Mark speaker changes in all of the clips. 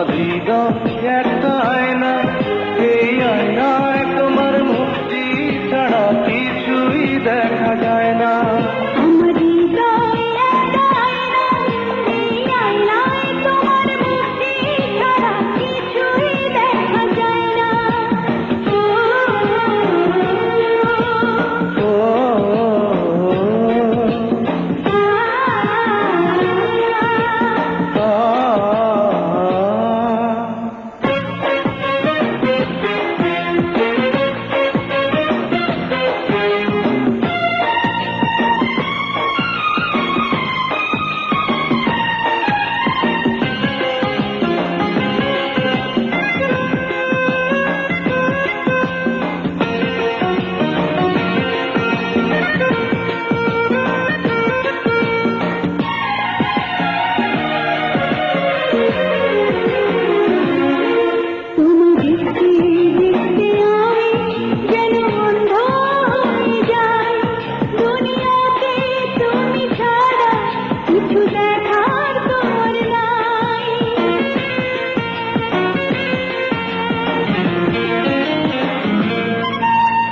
Speaker 1: হৃদয় একটা আয়না, এই আয়নায় তোমার মুক্তি ছাড়া কিছুই দেখা যায় না।
Speaker 2: আমার হৃদয় একটা আয়না, এই আয়নায় তোমার মুক্তি ছাড়া কিছুই দেখা যায় না।
Speaker 1: ও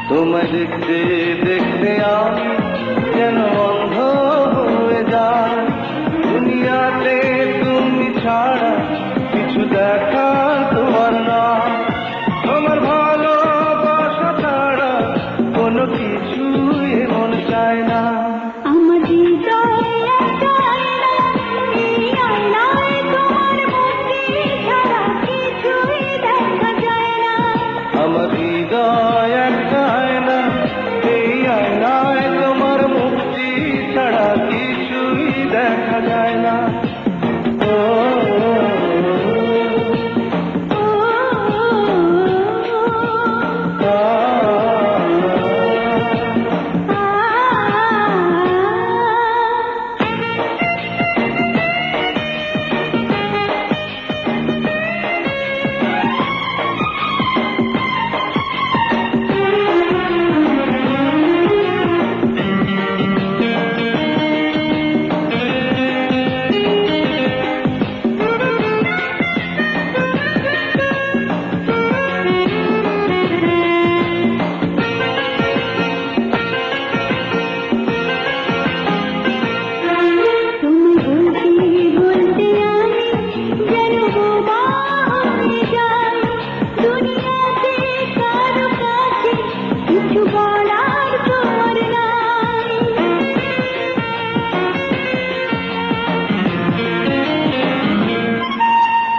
Speaker 1: তোমায় দেখতে দেখতে আমি যেন অন্ধ হয়ে যাই, দুনিয়াতে তুমি ছাড়া কিছু দেখার তোমার না। তোমার ভালোবাসা ছাড়া কোনো কিছুই মন চায় না।
Speaker 2: আমার হৃদয় একটা আয়না, এই আয়নায় তোমার মুক্তি ছাড়া কিছুই দেখা যায় না।
Speaker 1: আমার হৃদয় একটা আয়না, এই আয়নায় তোমার মুক্তি ছাড়া কিছুই দেখা যায় না। ও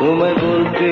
Speaker 1: তোমায় বলতে